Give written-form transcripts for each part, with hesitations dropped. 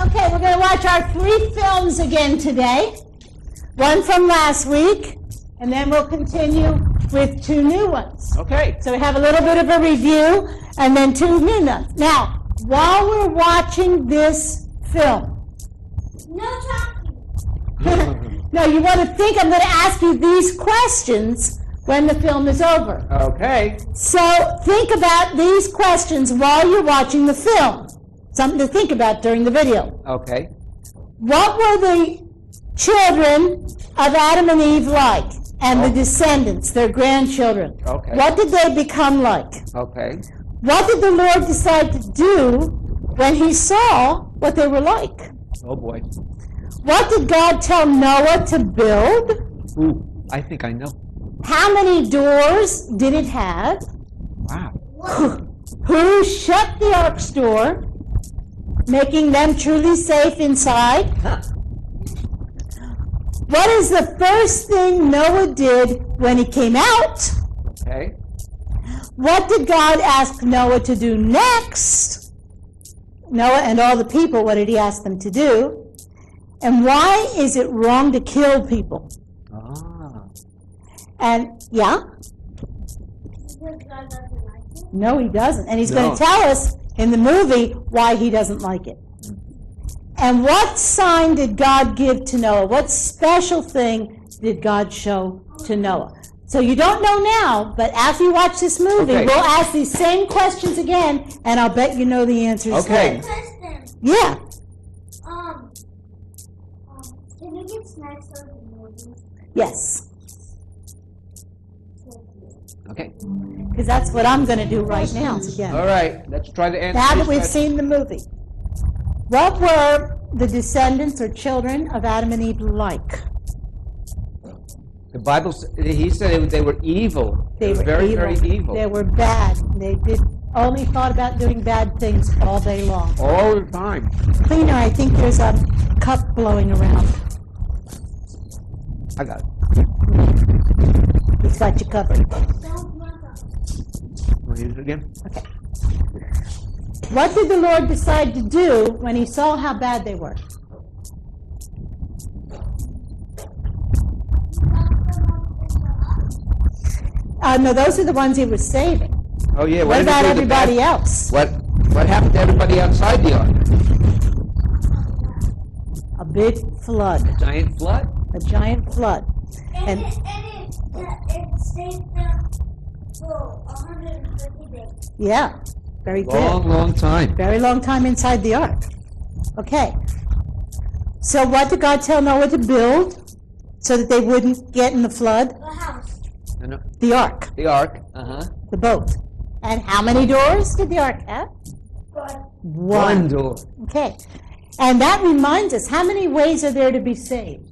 Okay, we're going to watch our 3 films again today. One from last week, and then we'll continue with 2 new ones. Okay. So we have a little bit of a review, and then 2 new ones. Now, while we're watching this film, No talking. no, you want to think I'm going to ask you these questions when the film is over. Okay. So think about these questions while you're watching the film. Something to think about during the video. Okay. What were the children of Adam and Eve like? And the descendants, their grandchildren. Okay. What did they become like? Okay. What did the Lord decide to do when he saw what they were like? Oh boy. What did God tell Noah to build? Ooh, I think I know. How many doors did it have? Wow. Who shut the ark's door, making them truly safe inside? What is the first thing Noah did when he came out? Okay. What did God ask Noah to do next? Noah and all the people, what did he ask them to do? And why is it wrong to kill people? Ah. And, yeah? Because God doesn't like it. No, he doesn't. And he's No. going to tell us in the movie why he doesn't like it. And what sign did God give to Noah? What special thing did God show to Noah? So you don't know now, but after you watch this movie, Okay. we'll ask these same questions again, and I'll bet you know the answers Okay. then. Question. Yeah. Can we get snacks of the movie? Yes. Okay. Because that's what I'm going to do right now. Again. All right. Let's try to answer. Now that these we've questions. seen the movie, what were the descendants or children of Adam and Eve like? The Bible. He said they were evil. They were very, evil. very evil. They were bad. They only thought about doing bad things all day long. All the time. Cleaner, I think there's a cup blowing around. I got it. He's got you covered. Don't want them. Want to use it again? Okay. What did the Lord decide to do when he saw how bad they were? No, those are the ones he was saving. Oh yeah. What did he about do? The everybody bad- else? What happened to everybody outside the ark? A big flood. Giant flood. A giant flood. And And- it stayed there for 150 days. Yeah, very good. Long time. Very long time inside the ark. Okay. So what did God tell Noah to build so that they wouldn't get in the flood? The house. I know. The ark, The ark. the boat. And how many doors did the ark have? But One door. Okay. And that reminds us, how many ways are there to be saved?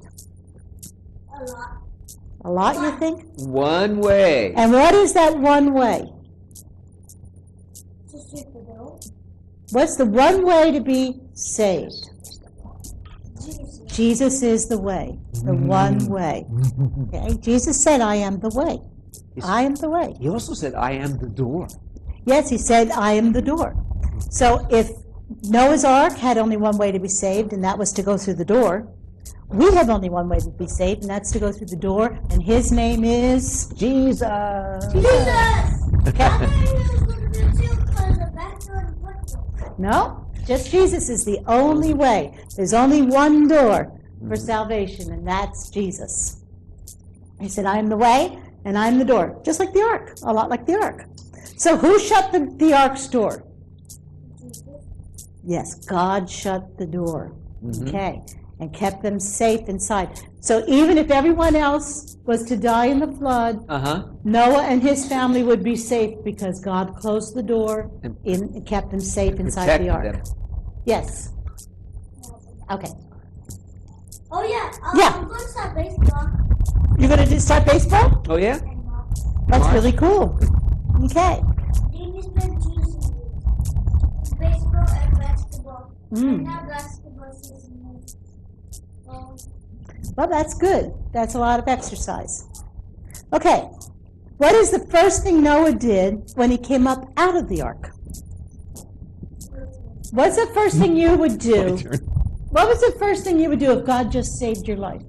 a lot. A lot, you think? One way. And what is that one way? To shoot the door. What's the one way to be saved? Jesus. Jesus is the way, the one way. Okay? Jesus said, I am the way. I am the way. He also said, "I am the door." Yes, he said, I am the door. So if Noah's Ark had only one way to be saved, and that was to go through the door, we have only one way to be saved, and that's to go through the door, and his name is Jesus. Jesus! Okay. I thought he was going to do two because the back door and the front door. No, just Jesus is the only way. There's only one door for salvation, and that's Jesus. He said, I am the way, and I am the door. Just like the ark, a lot like the ark. So who shut the ark's door? Jesus. Yes, God shut the door. Mhm. Okay, and kept them safe inside. So even if everyone else was to die in the flood, Noah and his family would be safe because God closed the door and kept them safe inside the Protected ark. them. Yes. Okay. Oh yeah. Yeah. I'm going to start baseball. You're going to start baseball? Oh yeah. And That's March. really cool. Okay. Dennis been choosing baseball and basketball. And now basketball season is. Well, that's good. That's a lot of exercise. Okay. What is the first thing Noah did when he came up out of the ark? What's the first thing you would do What was the first thing you would do if God just saved your life?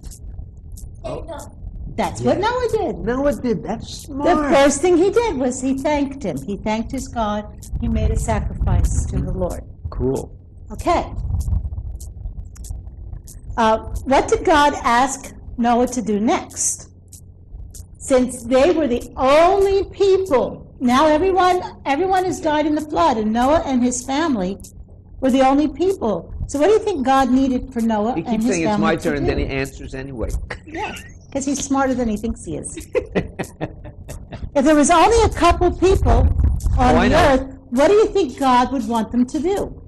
That's what Noah did. Noah did. That's The smart. first thing he did was he thanked him. He thanked his God. He made a sacrifice to the Lord. Cool. Okay. What did God ask Noah to do next? Since they were the only people, now everyone has died in the flood, and Noah and his family were the only people. So what do you think God needed for Noah He and keeps his saying it's family my to turn, and do? then he answers anyway. Yeah, because he's smarter than he thinks he is. If there was only a couple people on I the know. earth, what do you think God would want them to do?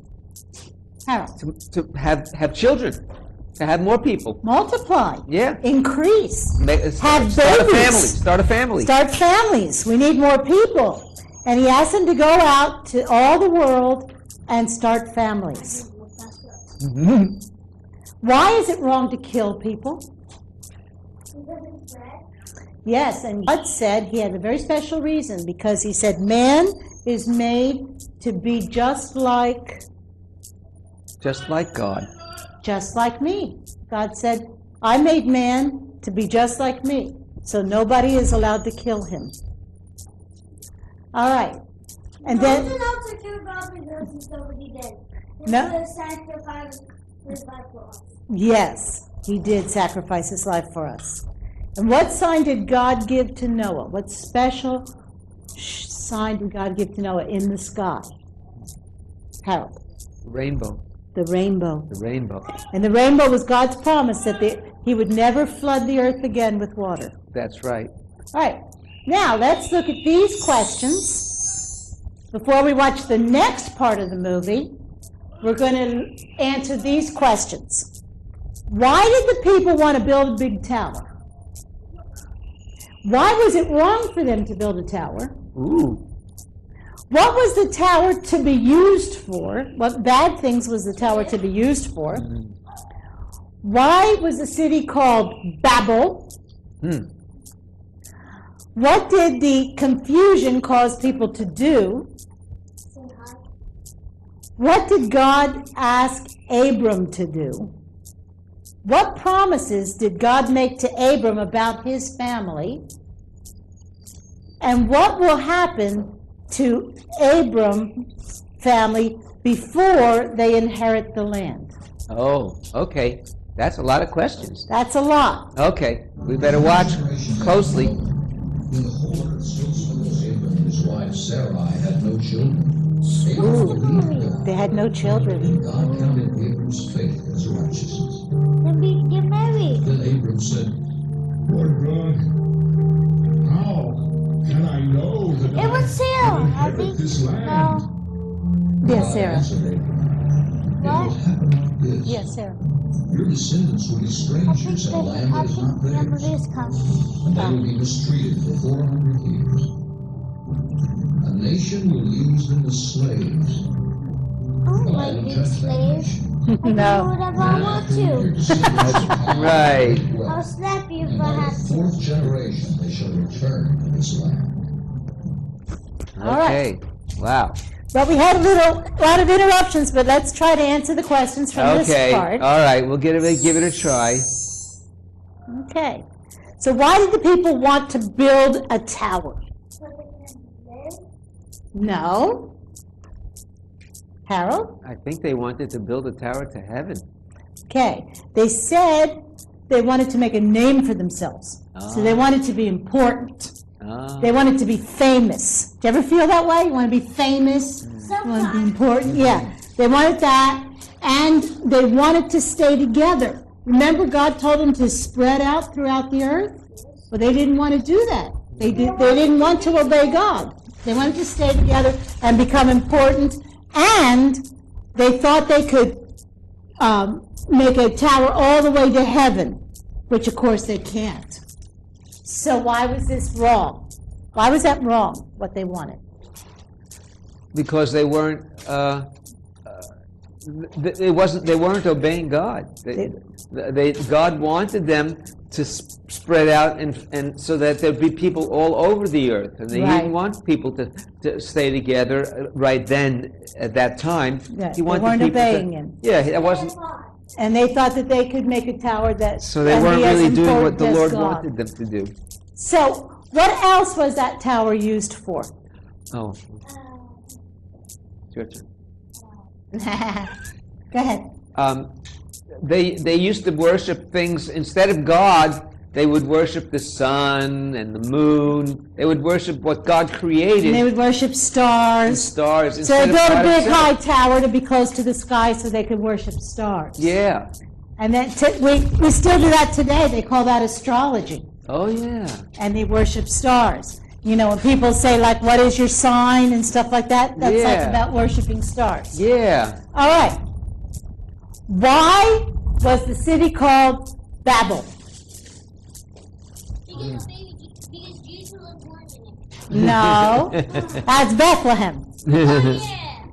Harold, to have children, to have more people. multiply, Yeah. increase, Start have a babies. family. Start a family. Start families. We need more people. And he asked them to go out to all the world and start families. Why is it wrong to kill people? Yes, and God said he had a very special reason, because he said man is made to be just like God. just like me. God said, I made man to be just like me, so nobody is allowed to kill him. All right. And then, allowed to kill God because he's already dead. No. He sacrificed his life for us. yes, he did sacrifice his life for us. And what sign did God give to Noah? What special sign did God give to Noah in the sky? Harold. Rainbow. The rainbow. The rainbow. And the rainbow was God's promise that he would never flood the earth again with water. That's right. All right. Now, let's look at these questions. Before we watch the next part of the movie, we're going to answer these questions. Why did the people want to build a big tower? Why was it wrong for them to build a tower? Ooh. What was the tower to be used for? What bad things was the tower to be used for? Why was the city called Babel? What did the confusion cause people to do? What did God ask Abram to do? What promises did God make to Abram about his family? And what will happen to Abram's family before they inherit the land? Oh, okay. That's a lot of questions. That's a lot. Okay, we better watch closely. In the whole earth still spoke Abram and his wife Sarai had no children. Abram Ooh, believed God, they had no children. and God counted Abram's faith as righteousness. Then we get married. Then Abram said, Lord God, how can I know that It was Sarah, will I inherit think. this land? No. Yes, God Sarah. answered Abram, "It will What? happen like this. Yes, Sarah. Your descendants will be strangers in a land that is not theirs, Emily's coming. and they will be mistreated for 400 years. A nation will use them as slaves. I don't But I like will being judge that slaves. nation. I can do No. whatever I want Your to. descendants will have Right. great I'll wealth, slap you and if I by the have to. 4th generation they shall return to this land. All right. Okay. Wow. Well, we had a lot of interruptions, but let's try to answer the questions from Okay. this part. All right. We'll give it a try. Okay. So why did the people want to build a tower? So they can live. No. Harold? I think they wanted to build a tower to heaven. Okay. They said they wanted to make a name for themselves. So they wanted to be important. Ah. They wanted to be famous. Do you ever feel that way? You want to be famous? You want to be Sometimes. important? Yeah. They wanted that, and they wanted to stay together. Remember, God told them to spread out throughout the earth? Well, they didn't want to do that. They didn't want to obey God. They wanted to stay together and become important, and they thought they could make a tower all the way to heaven, which, of course, they can't. So why was this wrong? Why was that wrong, what they wanted? Because they weren't. They weren't obeying God. God wanted them to spread out and so that there'd be people all over the earth, and they Right. didn't want people to stay together right then at that time. Yeah, He they wanted weren't people obeying him. Yeah, it wasn't. And they thought that they could make a tower that So they and weren't be as really doing what important the as Lord God. wanted them to do. So what else was that tower used for? Oh, it's your turn. Go ahead. They used to worship things instead of God. They would worship the sun and the moon. They would worship what God created. And they would worship and stars. stars So instead they of built a God big himself. high tower to be close to the sky so they could worship stars. Yeah. And then we still do that today. They call that astrology. Oh yeah. And they worship stars. You know, when people say, like, what is your sign and stuff like that, that's like Yeah. about worshiping stars. Yeah. All right. Why was the city called Babel? Because Jesus was born in it. No, that's Bethlehem. Yeah.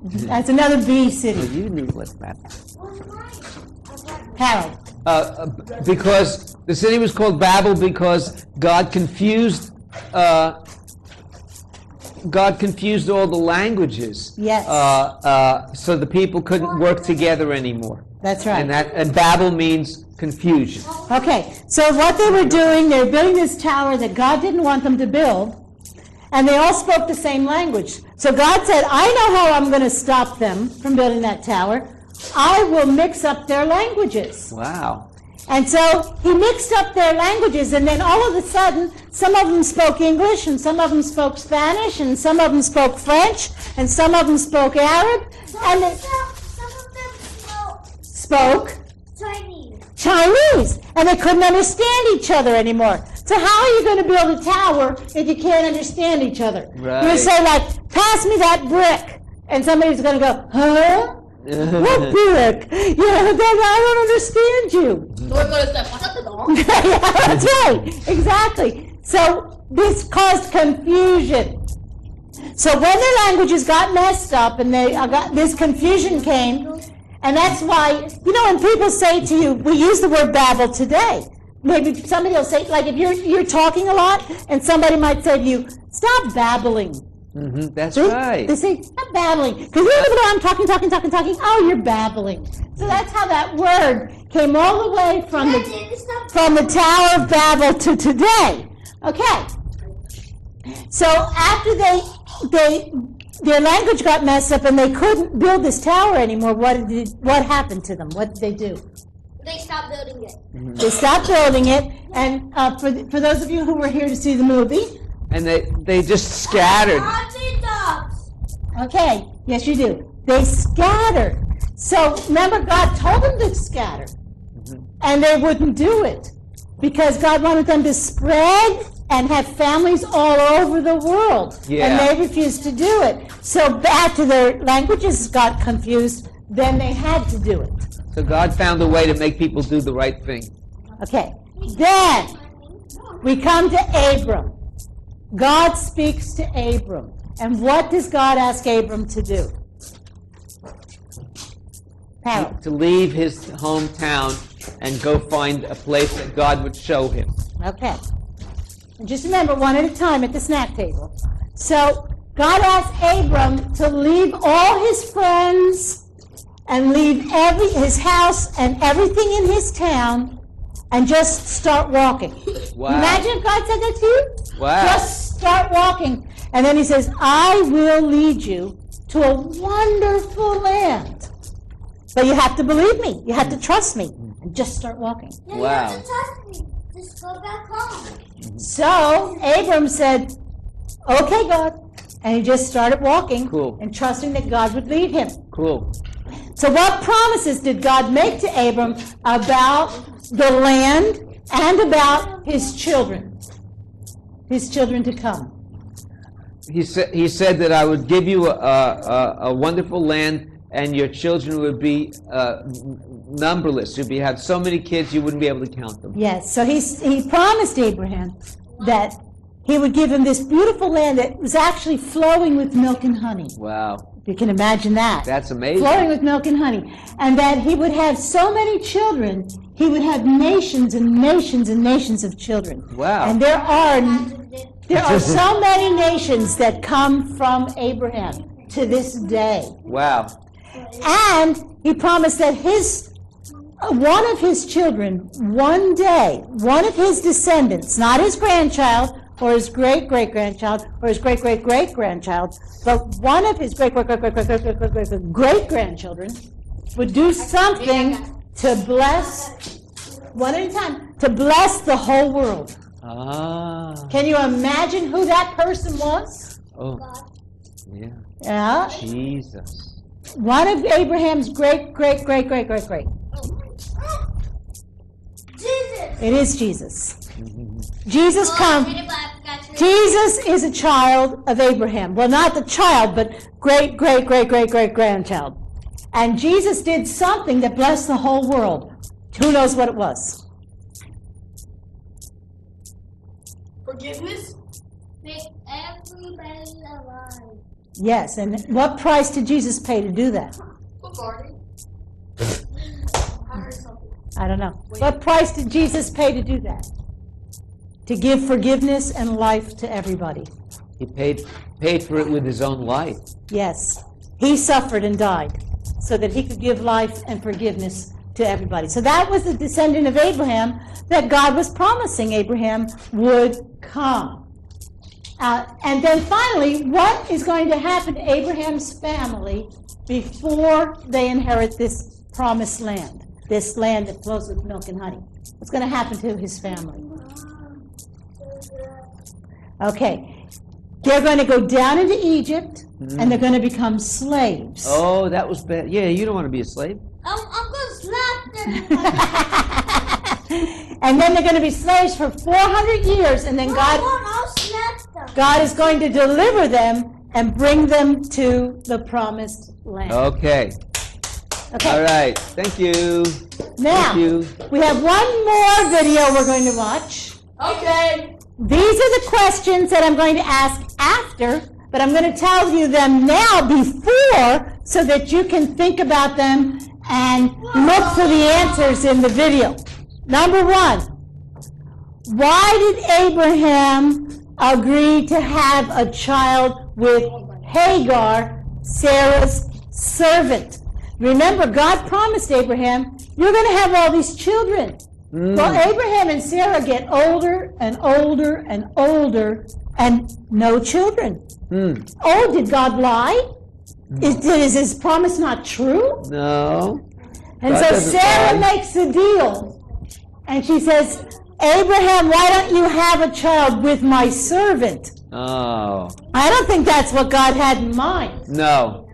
That's another B Well, city. you knew what that. What's mine? Harold. Because the city was called Babel because God confused all the languages. Yes. So the people couldn't work together anymore. That's right. And Babel means confusion. Okay, so what they were doing, they were building this tower that God didn't want them to build, and they all spoke the same language. So God said, I know how I'm going to stop them from building that tower. I will mix up their languages. Wow. And so he mixed up their languages, and then all of a sudden, some of them spoke English, and some of them spoke Spanish, and some of them spoke French, and some of them spoke Arab, and they Some of them spoke Chinese. Chinese, and they couldn't understand each other anymore. So how are you going to build a tower if you can't understand each other? Right. You would say, like, pass me that brick, and somebody's going to go, huh? What brick? Yeah, I don't understand you. Yeah, that's right. Exactly. So this caused confusion. So when the languages got messed up and this confusion came, and that's why, you know, when people say to you, we use the word Babel today. Maybe somebody will say, like if you're talking a lot, and somebody might say to you, stop babbling. Mm-hmm. That's See? right. They say, stop babbling. Because I'm talking. Oh, you're babbling. So that's how that word came all the way from the Tower of Babel to today. Okay. So after their language got messed up and they couldn't build this tower anymore, what happened to them? What did they do? They stopped building it. They stopped building it. And for those of you who were here to see the movie, And they just scattered. okay, yes you do. They scattered. So remember, God told them to scatter, and they wouldn't do it because God wanted them to spread and have families all over the world, Yeah. and they refused to do it. So after their languages got confused, then they had to do it. So God found a way to make people do the right thing. Okay, then we come to Abram. God speaks to Abram. And what does God ask Abram to do? Harold. To leave his hometown and go find a place that God would show him. Okay. And just remember, one at a time at the snack table. So God asked Abram to leave all his friends and leave his house and everything in his town and just start walking. Wow. Imagine if God said that to you. Wow. Just start walking. And then he says, I will lead you to a wonderful land. But you have to believe me. You have to trust me. And just start walking. Yeah, Wow. you have to trust me. Just go back home. So Abram said, okay, God. And he just started walking Cool. and trusting that God would lead him. Cool. So what promises did God make to Abram about the land and about his children to come? He said that I would give you a wonderful land, and your children would be numberless. You'd have so many kids you wouldn't be able to count them. Yes, so he promised Abraham that he would give him this beautiful land that was actually flowing with milk and honey. Wow. If you can imagine that. That's amazing. Flowing with milk and honey. And that he would have so many children, he would have nations and nations and nations of children. Wow. And there are so many nations that come from Abraham to this day. Wow. And he promised that his one of his children, one day, one of his descendants, not his grandchild or his great-great-grandchild or his great-great-great-grandchild, but one of his great-great-great-great-great-great-grandchildren would do something to bless, one at a time, to bless the whole world. Ah. Can you imagine who that person was? Oh. Yeah. Yeah. Jesus. One of Abraham's great-great-great-great-great-great. Jesus. It is Jesus. Jesus is a child of Abraham. Well, not the child, but great-great-great-great-great-grandchild. And Jesus did something that blessed the whole world. Who knows what it was? Forgiveness? Make everybody alive. Yes, and what price did Jesus pay to do that? I heard something. I don't know. What price did Jesus pay to do that? To give forgiveness and life to everybody. He paid for it with his own life. Yes. He suffered and died so that he could give life and forgiveness to everybody. So that was the descendant of Abraham that God was promising Abraham would come. And then finally, what is going to happen to Abraham's family before they inherit this promised land, this land that flows with milk and honey? What's going to happen to his family? Okay. They're going to go down into Egypt, and they're going to become slaves. Oh, that was bad. Yeah, you don't want to be a slave. I'm going to slap them. And then they're going to be slaves for 400 years, and then I'll slap them. God is going to deliver them and bring them to the promised land. Okay. Okay. All right. Thank you. Now, Thank you. we have one more video we're going to watch. Okay. These are the questions that I'm going to ask after, but I'm going to tell you them now before so that you can think about them and look for the answers in the video. Number one, why did Abraham agree to have a child with Hagar, Sarah's servant? Remember, God promised Abraham, you're going to have all these children. Well, Abraham and Sarah get older and older and older and no children. Oh, did God lie? Is his promise not true? No. And God so doesn't Sarah lie. makes a deal. And she says, Abraham, why don't you have a child with my servant? Oh. I don't think that's what God had in mind. No.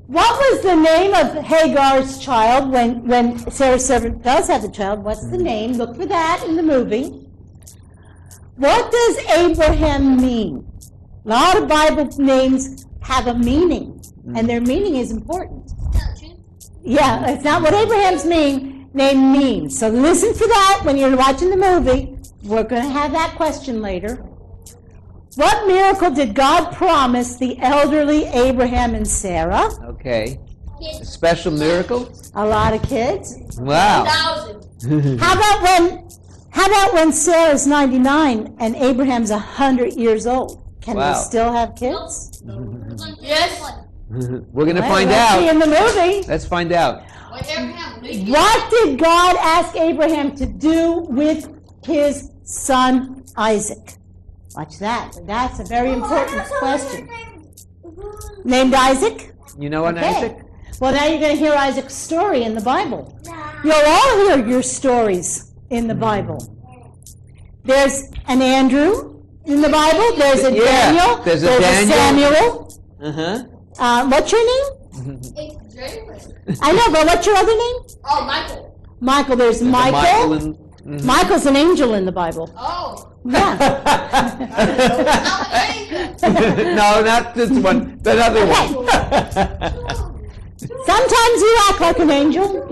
What was the name of Hagar's child when Sarah's servant does have a child? What's the name? Look for that in the movie. What does Abraham mean? A lot of Bible names have a meaning, and their meaning is important. Yeah, it's not what Abraham's name means. So listen for that when you're watching the movie. We're going to have that question later. What miracle did God promise the elderly Abraham and Sarah? Okay. A special miracle? A lot of kids. Wow. 1,000. How about when Sarah's 99 and Abraham's 100 years old? Can Wow. they still have kids? Yes. We're going to Well, find let's see out. in the movie. Let's find out. What did God ask Abraham to do with his son Isaac? Watch that. That's a very important question. Named Isaac? You know what, Okay. Isaac? Well, now you're going to hear Isaac's story in the Bible. You'll all hear your stories in the Bible. There's an Andrew in the Bible. There's a Yeah, Daniel. there's a a Daniel. Samuel. Uh-huh. What's your name? I know, but what's your other name? Oh, Michael. Michael. There's Michael. and, Michael's an angel in the Bible. Oh. Yeah. no, not this one. The other one. Sometimes you act like an angel.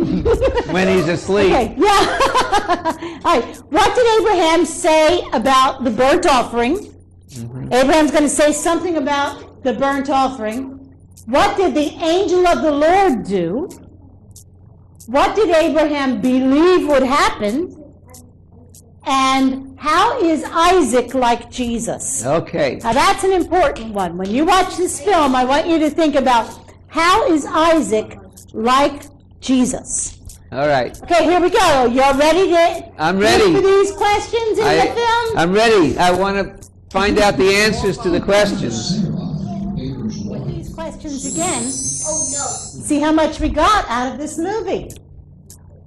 When he's asleep. Okay, yeah. All right. What did Abraham say about the burnt offering? Abraham's going to say something about the burnt offering. What did the angel of the Lord do? What did Abraham believe would happen? And how is Isaac like Jesus? Okay. Now that's an important one. When you watch this film, I want you to think about how is Isaac like Jesus? All right. Okay, here we go. Y'all ready to I'm ready. look for these questions in the film? I'm ready. I want to find out the answers to the questions. Sarah, Abram's wife, These questions again. Oh no. See how much we got out of this movie.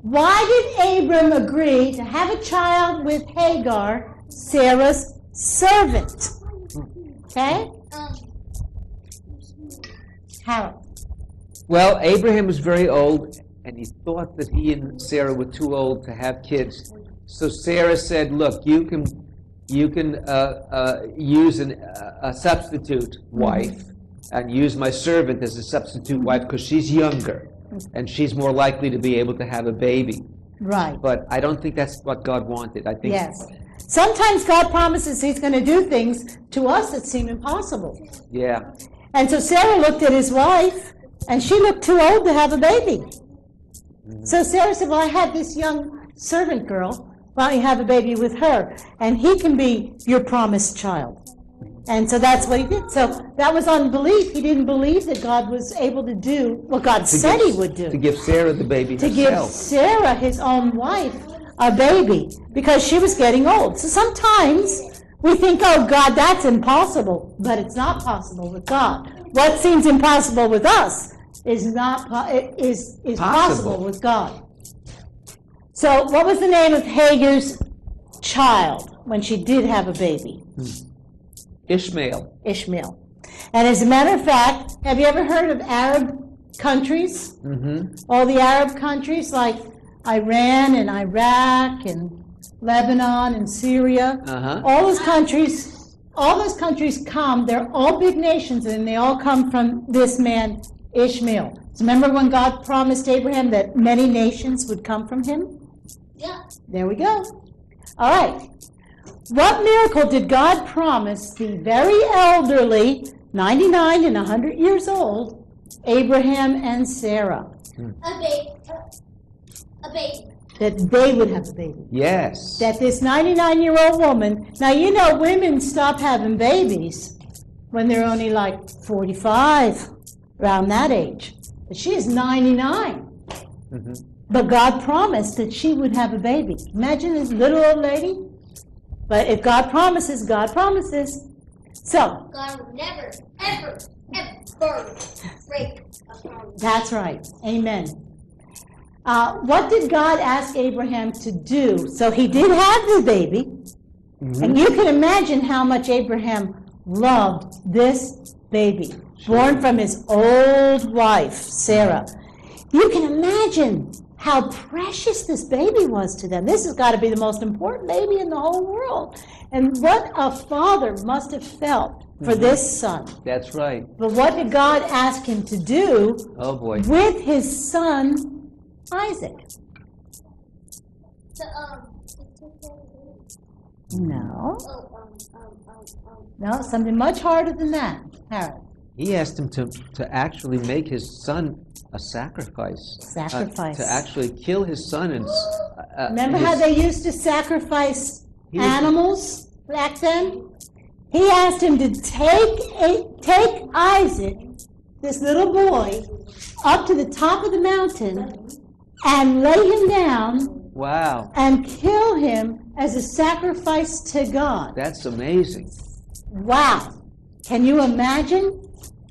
Why did Abram agree to have a child with Hagar, Sarah's servant? Okay? Harold. Well, Abraham was very old, and he thought that he and Sarah were too old to have kids. So Sarah said, "Look, you can use a substitute wife, and use my servant as a substitute wife because she's younger, and she's more likely to be able to have a baby." Right. But I don't think that's what God wanted. I think Yes. Sometimes God promises He's going to do things to us that seem impossible. Yeah. And so Sarah looked at his wife, and she looked too old to have a baby. So Sarah said, "Well, I had this young servant girl. Why don't you have a baby with her? And he can be your promised child." And so that's what he did. So that was unbelief. He didn't believe that God was able to do what God said He would do. To give Sarah the baby To give herself. Sarah, his own wife, a baby because she was getting old. So sometimes we think, "Oh, God, that's impossible," but it's not possible with God. What seems impossible with us is not is possible with God. So, what was the name of Hagar's child when she did have a baby? Ishmael. Ishmael. And as a matter of fact, have you ever heard of Arab countries? Mm-hmm. All the Arab countries like Iran and Iraq and Lebanon and Syria. Uh-huh. All those countries come, they're all big nations, and they all come from this man, Ishmael. So remember when God promised Abraham that many nations would come from him? Yeah. There we go. All right. What miracle did God promise the very elderly, 99 and 100 years old, Abraham and Sarah? A baby. A baby. That they would have a baby. Yes. That this 99-year-old woman, now you know women stop having babies when they're only like 45, around that age. But she is 99. Mm-hmm. But God promised that she would have a baby. Imagine this little old lady. But if God promises, God promises. So, God will never, ever, ever break a promise. that's right. Amen. What did God ask Abraham to do? So he did have the baby. Mm-hmm. And you can imagine how much Abraham loved this baby, born from his old wife, Sarah. You can imagine how precious this baby was to them. This has got to be the most important baby in the whole world. And what a father must have felt for this son. That's right. But what did God ask him to do Oh boy. with his son, Isaac? No. No, something much harder than that, Harold. He asked him to actually make his son a sacrifice. Sacrifice. To actually kill his son and. Remember how they used to sacrifice animals back then? He asked him to take Isaac, this little boy, up to the top of the mountain and lay him down Wow. and kill him as a sacrifice to God. That's amazing. Wow. Can you imagine?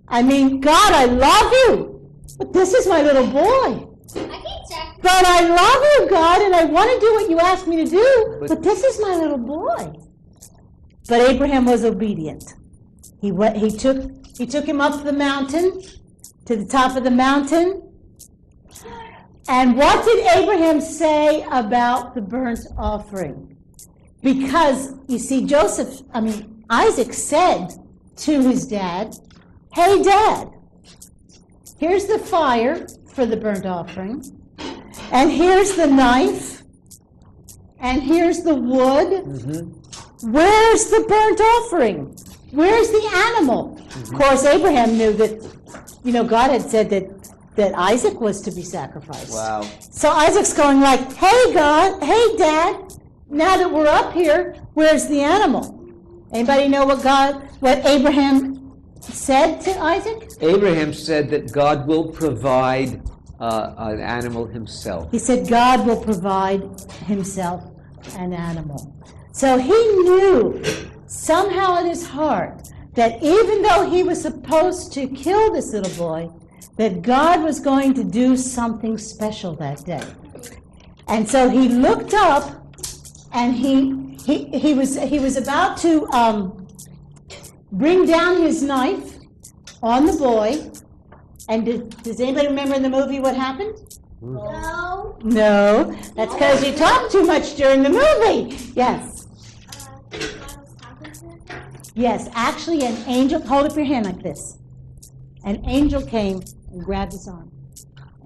I mean, God, I love you, but this is my little boy. I can't sacrifice. But I love you, God, and I want to do what you asked me to do, but this is my little boy. But Abraham was obedient. He took him up the mountain, to the top of the mountain. And what did Abraham say about the burnt offering? Because, you see, Isaac said to his dad, "Hey, Dad, here's the fire for the burnt offering, and here's the knife, and here's the wood. Mm-hmm. Where's the burnt offering? Where's the animal?" Of course, Abraham knew that, God had said that Isaac was to be sacrificed. Wow. So Isaac's going like, "Hey, God, hey, Dad, now that we're up here, where's the animal?" Anybody know what Abraham said to Isaac? Abraham said that God will provide an animal himself. He said God will provide himself an animal. So he knew somehow in his heart that even though he was supposed to kill this little boy, that God was going to do something special that day. And so he looked up, and he was about to bring down his knife on the boy. And does anybody remember in the movie what happened? No. No, that's because you talked too much during the movie. Yes. Yes, actually an angel, hold up your hand like this. An angel came and grabbed his arm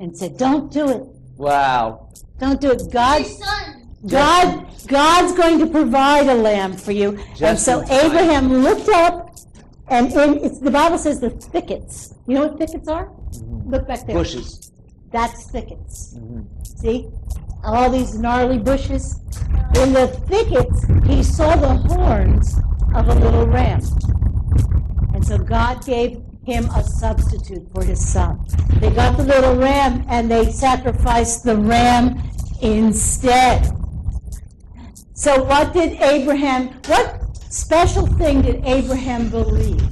and said, don't do it. Wow. Don't do it. My son. God's going to provide a lamb for you. And so in time. Abraham looked up, and the Bible says the thickets. You know what thickets are? Look back there. Bushes. That's thickets. See? All these gnarly bushes. In the thickets, he saw the horns of a little ram. And so God gave him a substitute for his son. They got the little ram and they sacrificed the ram instead. So what special thing did Abraham believe?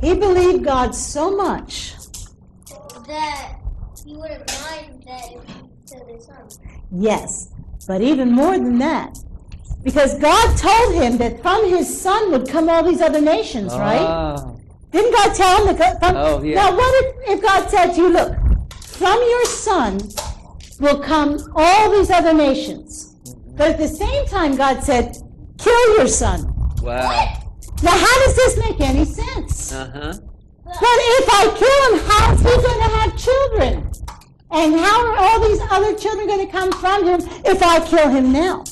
He believed God so much That he wouldn't mind that if he killed his son. Yes, but even more than that, because God told him that from his son would come all these other nations, right? Ah. Didn't God tell him that? Oh, yeah. Now, what if God said to you, look, from your son will come all these other nations. But at the same time, God said, kill your son. Wow. Now, how does this make any sense? Uh-huh. But if I kill him, how is he going to have children? And how are all these other children going to come from him if I kill him now?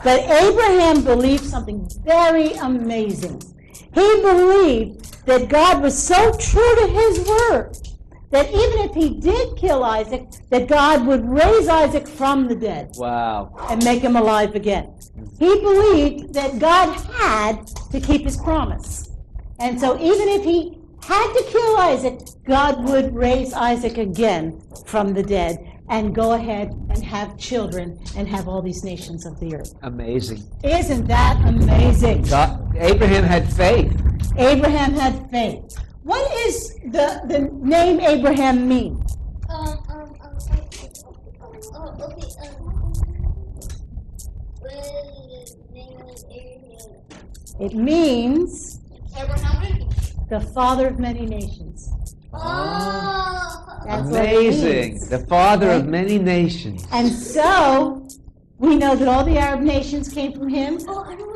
But Abraham believed something very amazing. He believed that God was so true to his word that even if he did kill Isaac, that God would raise Isaac from the dead Wow. and make him alive again. He believed that God had to keep his promise. And so even if he had to kill Isaac, God would raise Isaac again from the dead and go ahead and have children and have all these nations of the earth. Amazing. Isn't that amazing? Abraham had faith. Abraham had faith. What is the name Abraham mean? Okay. It means Abraham. the father of many nations. Oh. That's what it Amazing. means. The father of Right? many nations. And so, we know that all the Arab nations came from him.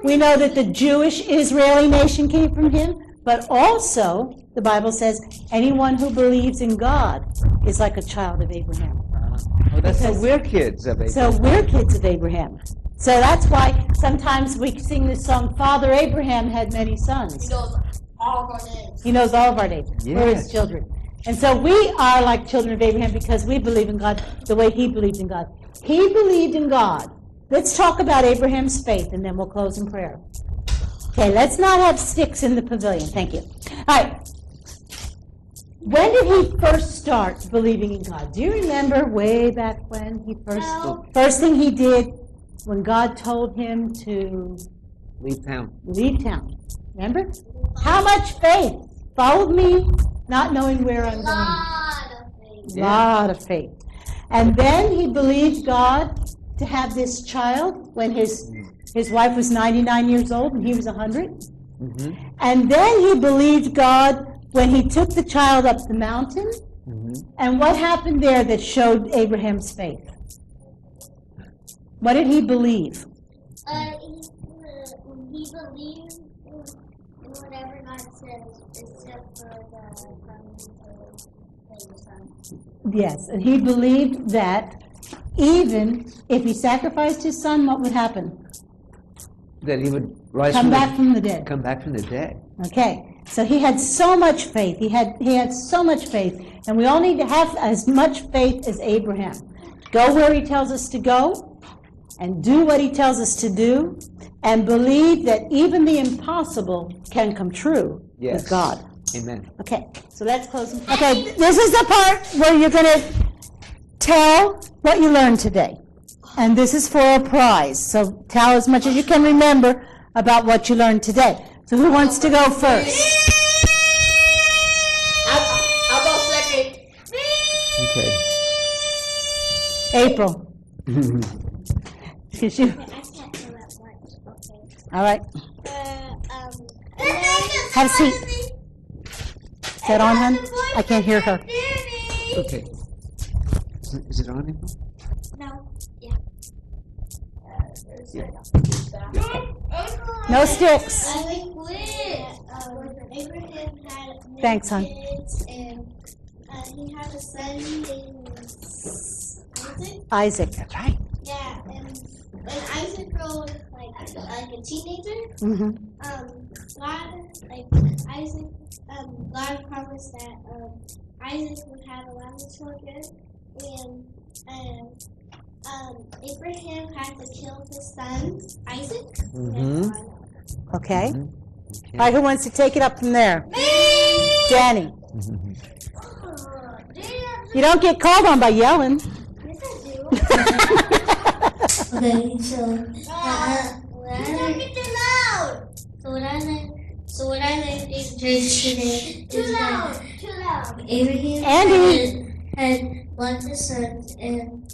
We know that the Jewish Israeli nation came from him. But also, the Bible says, anyone who believes in God is like a child of Abraham. Oh, that's so Because- we're kids of Abraham. So we're kids of Abraham. So that's why sometimes we sing this song, Father Abraham had many sons. He knows all of our names. He knows all of our names. We're his Yes. children. And so we are like children of Abraham because we believe in God the way he believed in God. He believed in God. Let's talk about Abraham's faith, and then we'll close in prayer. Okay, let's not have sticks in the pavilion. Thank you. All right. When did he first start believing in God? Do you remember way back when he No. first thing he did when God told him to Leave town. leave town? Remember? How much faith? Followed me, not knowing where I'm going. Lot of things. Lot of faith. And then he believed God to have this child when his wife was 99 years old and he was 100. Mm-hmm. And then he believed God when he took the child up the mountain. Mm-hmm. And what happened there that showed Abraham's faith? What did he believe? He believes in whatever God says, except for the coming to the son. Yes, and he believed that even if he sacrificed his son, what would happen? That he would rise Come back from the dead. come back from the dead. Okay, so he had so much faith. He had so much faith, and we all need to have as much faith as Abraham. Go where he tells us to go, and do what he tells us to do, and believe that even the impossible can come true Yes. with God. Amen. Okay, so let's close. Okay, this is the part where you're going to tell what you learned today. And this is for a prize. So tell as much as you can remember about what you learned today. So who wants to go first? I'll go second. Okay. April. Excuse you. I can't do that much. Okay. All right. Have a seat. Is that on, hon? I can't hear her. Okay. Is it on, April? No. Yeah. No sticks. I quit. Abraham had many Thanks, hon. kids, and he had a son named Isaac. Isaac. That's right. Yeah, and when Isaac grew like a teenager, Mm-hmm. God promised that Isaac would have a lot of children, and Abraham had to kill his son Isaac. Mm-hmm. Okay. Okay. All right, who wants to take it up from there? Danny. You don't get called on by yelling. Okay, so what I learned in church today is that Abraham had lots of sons, and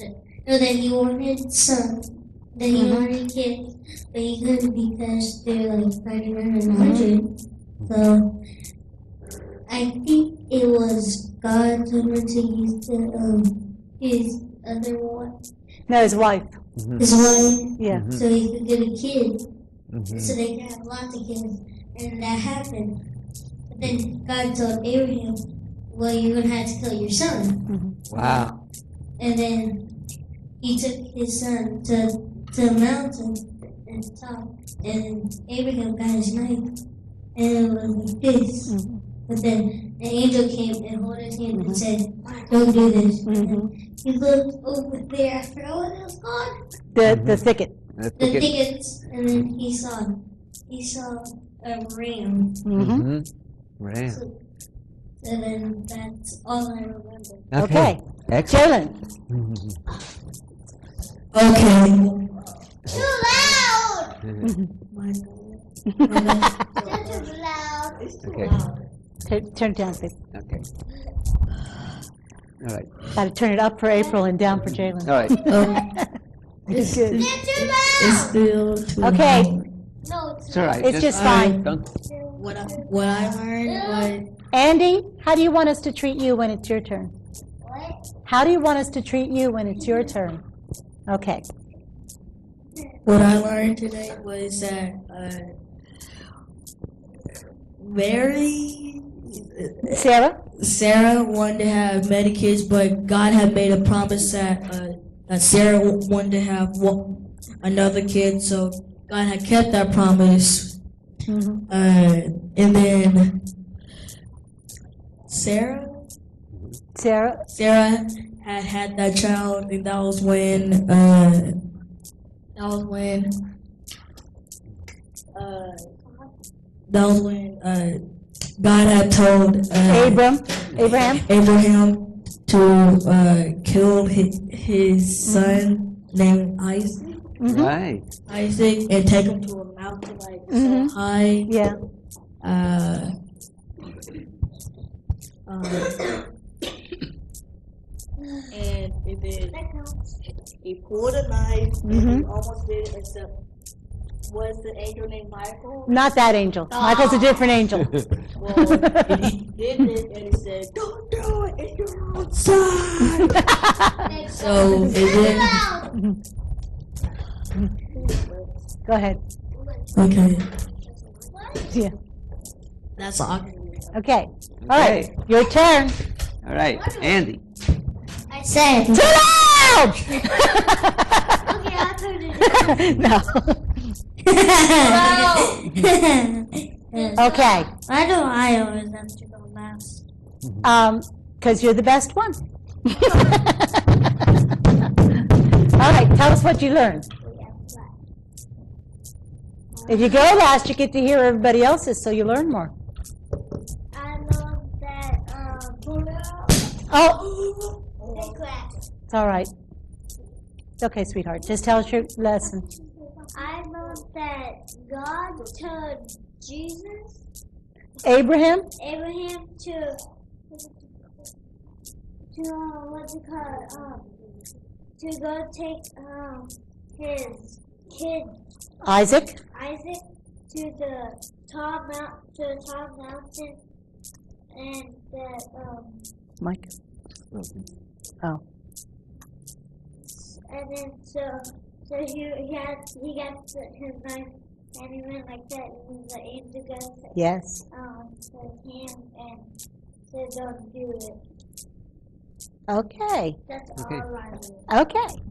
that he wanted sons, that he wanted kids, but he couldn't because they're like 99 and 100. So I think it was God told him to use his other one, No, his wife. his wife, Yeah. so he could get a kid, Mhm. so they could have lots of kids. And that happened. But then God told Abraham, well, you're going to have to kill your son. Wow. And then he took his son to the mountain and the top. And Abraham got his knife. And it was like this. But then the angel came and held his hand and said, don't do this. And he looked over there. I forgot what it was called. The thicket. That's The okay. thickets. And then he saw a ram. Mm-hmm. Ram. And then that's all I remember. Okay. Excellent. Jalen. Okay. Too loud! Too loud. Okay. Turn it down, please. Okay. All right. Got to turn it up for April and down for Jalen. All right. It's good. Too It's loud! still too Okay. loud. No, It's all right. It's just fine. Don't. What I learned Andy, how do you want us to treat you when it's your turn? What? How do you want us to treat you when it's your turn? Okay. what I learned today was that Sarah wanted to have many kids, but God had made a promise that Sarah wanted to have another kid, so God had kept that promise. And then Sarah had that child, and that was when God had told Abraham. to kill his son named Isaac. Right. Isaac, and take him to a mountain like so high. Yeah. And then he pulled a knife and he almost did it, except was the angel named Michael? Not that angel. Michael's a different angel. Well, he did it and he said, "Don't do it, it's your own son." So it did. Go ahead. Okay, Yeah. that's all. Okay. All right. Your turn. All right. Andy. I said. Too loud! Okay, I'll turn it No. Okay. Why do I always have to go last? Because you're the best one. All right. Tell us what you learned. If you go last, you get to hear everybody else's, so you learn more. I learned Oh, They cracked. it's all right. It's okay, sweetheart. Just tell us your lesson. I know that God told Jesus, Abraham? Abraham to what's it called? To go take his kid Isaac? Isaac to the top mountain, and that Mike? Oh. and then so he got his knife and he went like that, and the angel goes Yes. to him and said don't do it. Okay. That's Okay. all I know. Okay.